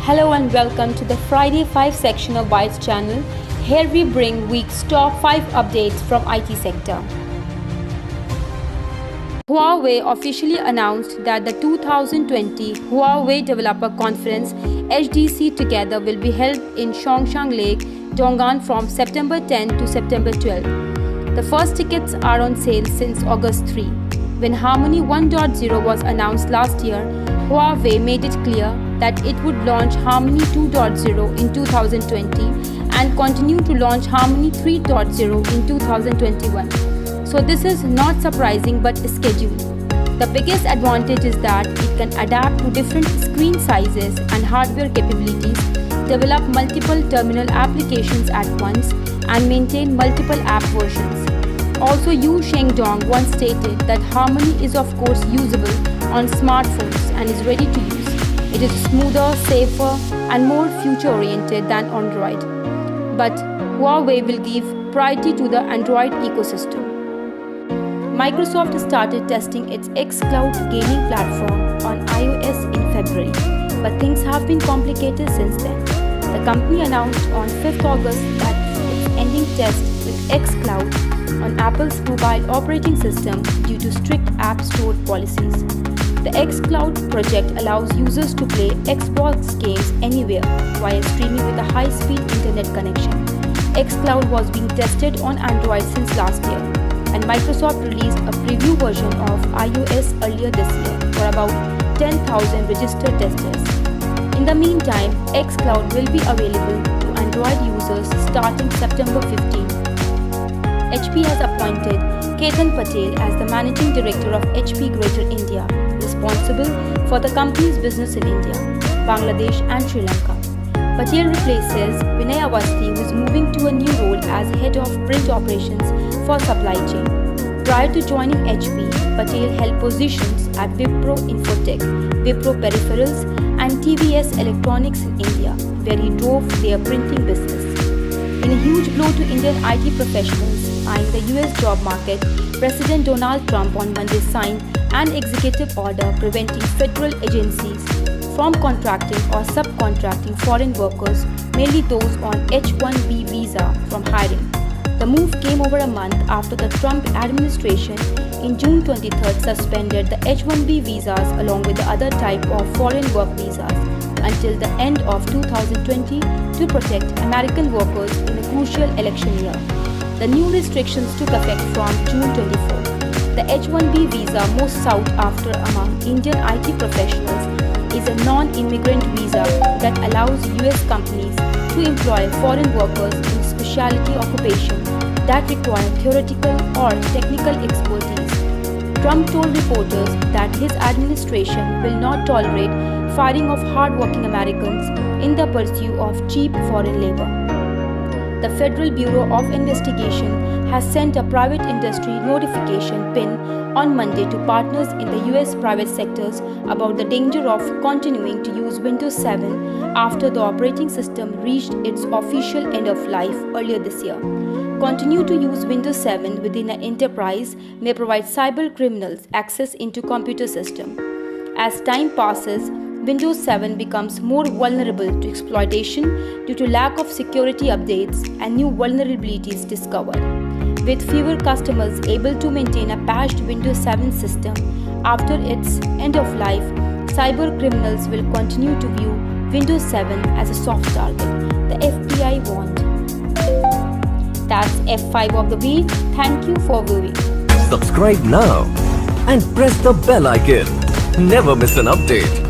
Hello and welcome to the Friday 5 section of Bytes channel. Here we bring week's top 5 updates from IT sector. Huawei officially announced that the 2020 Huawei Developer Conference HDC Together will be held in Zhongshan Lake, Dong'an from September 10 to September 12. The first tickets are on sale since August 3. When Harmony 1.0 was announced last year, Huawei made it clear that it would launch Harmony 2.0 in 2020 and continue to launch Harmony 3.0 in 2021. So this is not surprising but scheduled. The biggest advantage is that it can adapt to different screen sizes and hardware capabilities, develop multiple terminal applications at once, and maintain multiple app versions. Also, Yu Shengdong once stated that Harmony is of course usable on smartphones and is ready to use. It is smoother, safer, and more future-oriented than Android. But Huawei will give priority to the Android ecosystem. Microsoft started testing its xCloud gaming platform on iOS in February, but things have been complicated since then. The company announced on 5th August that it's ending tests with xCloud on Apple's mobile operating system due to strict App Store policies. The xCloud project allows users to play Xbox games anywhere via streaming with a high-speed internet connection. xCloud was being tested on Android since last year, and Microsoft released a preview version of iOS earlier this year for about 10,000 registered testers. In the meantime, xCloud will be available to Android users starting September 15. HP has appointed Ketan Patel as the Managing Director of HP Greater India, responsible for the company's business in India, Bangladesh and Sri Lanka. Patel replaces Vinay Awasthi, who is moving to a new role as Head of Print Operations for Supply Chain. Prior to joining HP, Patel held positions at Wipro Infotech, Wipro Peripherals and TVS Electronics in India, where he drove their printing business. In a huge blow to Indian IT professionals eyeing the US job market, President Donald Trump on Monday signed an executive order preventing federal agencies from contracting or subcontracting foreign workers, mainly those on H-1B visa, from hiring. The move came over a month after the Trump administration in June 23rd suspended the H-1B visas along with the other type of foreign work visas until the end of 2020 to protect American workers in a crucial election year. The new restrictions took effect from June 24. The H-1B visa, most sought after among Indian IT professionals, is a non-immigrant visa that allows US companies to employ foreign workers in specialty occupations that require theoretical or technical expertise. Trump told reporters that his administration will not tolerate firing of hard-working Americans in the pursuit of cheap foreign labor. The Federal Bureau of Investigation has sent a private industry notification PIN on Monday to partners in the US private sectors about the danger of continuing to use Windows 7 after the operating system reached its official end of life earlier this year. Continue to use Windows 7 within an enterprise may provide cyber criminals access into computer system. As time passes, Windows 7 becomes more vulnerable to exploitation due to lack of security updates and new vulnerabilities discovered. With fewer customers able to maintain a patched Windows 7 system after its end of life, cyber criminals will continue to view Windows 7 as a soft target, the FBI warned. That's F5 of the week. Thank you for viewing. Subscribe now and press the bell icon. Never miss an update.